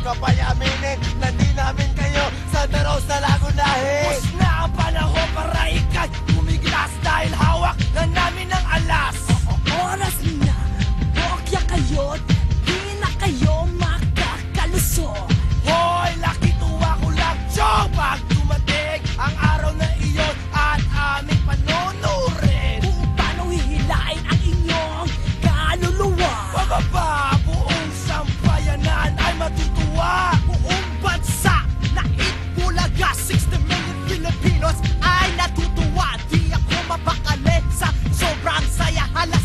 ka pa'y aminin na di namin kayo Santa Rosa lagunahin. Push na ang panahon para ikay tumiglas dahil hawak na namin ang alas. Oras na, bokya kayo, di na kayo makakalusot. Hoy, laki tuwa ko lang, Chong! Pag dumating ang araw na iyon at aming panonorin Kung paano hihilain ang inyong kaluluwa. pababa, buong sambayanan ay matutuwa. Buong bansa na itbulaga, 60 million Filipinos ay natutuwa. Di ako mapakali sa sobrang saya. Hala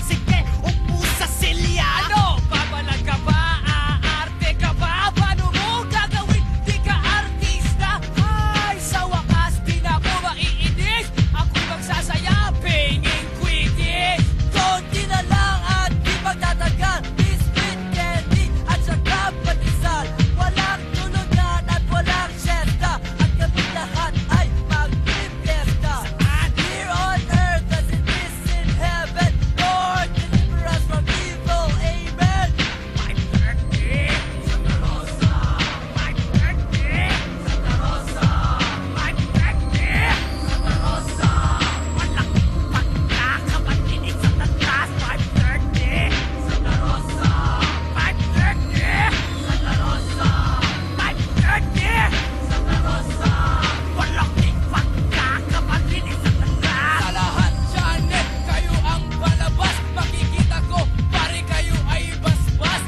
sige, upo sa silya. Ano? Babalag ka ba? Aarte ka ba? Paano mo gagawin? Di ka artista? Ay, sa wakas di na ako maiinis. Ako'y magsasaya, pinging quickie. Konti na lang at di magtatagal. Biscuit, candy at saka patisal. Walang tulugan at walang siesta. At kami lahat ay magpipiesta. Here on earth as it is in heaven. Lord, deliver us from evil. Amen. My birthday, Santa Rosa. My birthday, Santa Rosa. My birthday, Santa Rosa. Walang pagkakapatinig sa tatas. My birthday, Santa Rosa. My birthday, Santa Rosa. My birthday, Santa Rosa. Walang pagkakapatinig sa tatas. Sa lahat dyan, kayo ang palabas. Makikita ko, pare kayo ay basbas.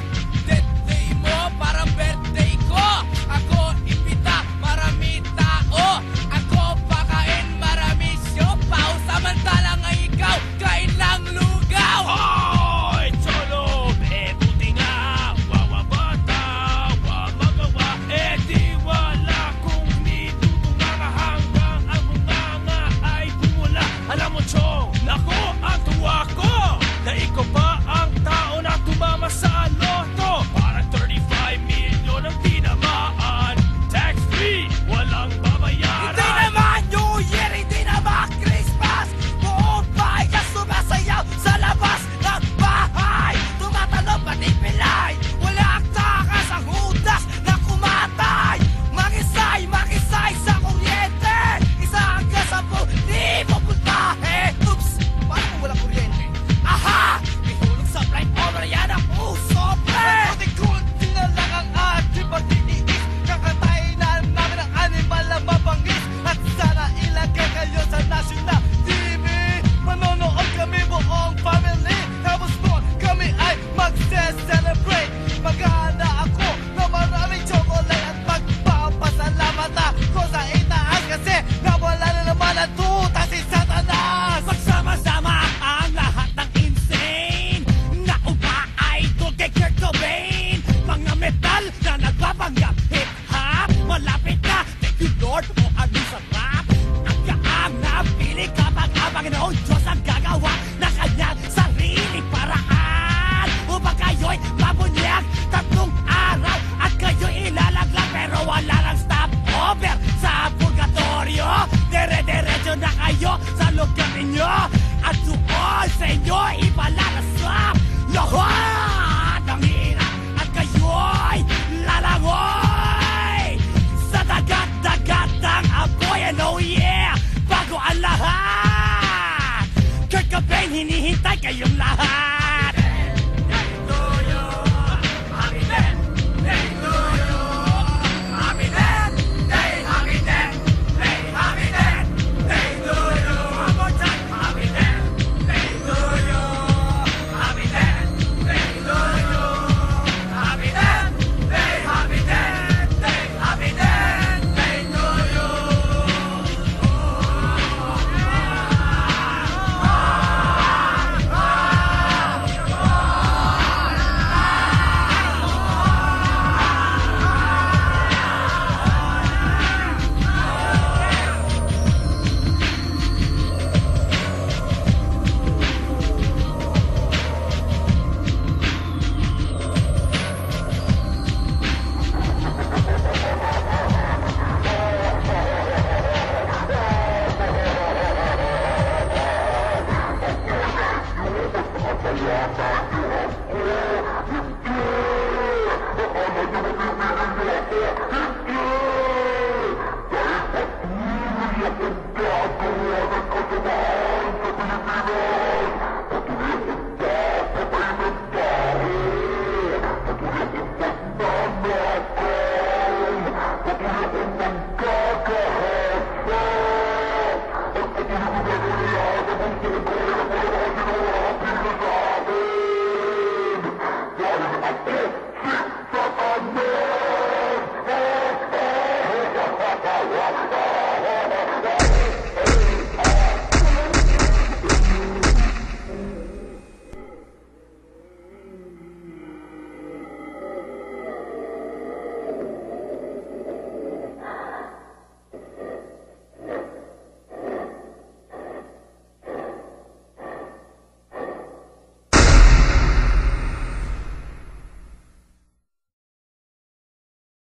Birthday mo, parang birthday ko. Ako imbita, marami tao. Ako pakain, marami siopaw. Samantalang ay ikaw, kain lang lugaw. Hoy, Cholo, buti nga. Wawa bata, wamagawa. Di wala kung nitutunga hanggang ang mga ay bumula. Alam mo, Chong, naku, ang tuwa ko na ikaw pa ang tao na tumama sa loto. Para 35 milyon ang tinamaan. Tax-free, walang babayaran. Hindi naman New Year, hindi naman Christmas. Buong bayan sumasayaw sa labas ng bahay. Tumatalon pati pilay. Walang takas ang hudas na kumatay. Makisay sa kuryente. Isa hanggang 10, di mo puntahe. Oops, paano kung walang kuryente? Aha! May hulog sa blind over yan ang puso, pre! Kunti na lang ang ating pagtitiis. Kakatayin na namin ang animal na mabangis. At sana ilagay kayo sa National TV. Manonood kami buong family. Tapos doon kami ay magse-celebrate. Maghahanda ako na maraming chocolate at magpapasalamat ako sa itaas kasi nawala na naman ang tuta si Satanas. Magsama-sama ang lahat ng insane na upa idol kay Kurt Cobain. Mga metal na nagpapanggap hip-hop. Malapit na, thank you Lord o ano sa rap. Ang kaang napili kapag ang Panginoon Diyos ang gagawa na kanyang sarili paraan upang kayo'y mabunyag 3 araw at kayo'y ilalaglag pero wala nang stopover sa purgatorio. Dire-diretso na kayo sa lugar ninyo at doon sa inyo ipalalasap lahat ng hirap at kayo'y lalangoy sa dagat-dagatang apoy. And oh yeah, bago ang lahat, Kurt Cobain, hinihintay kayong lahat.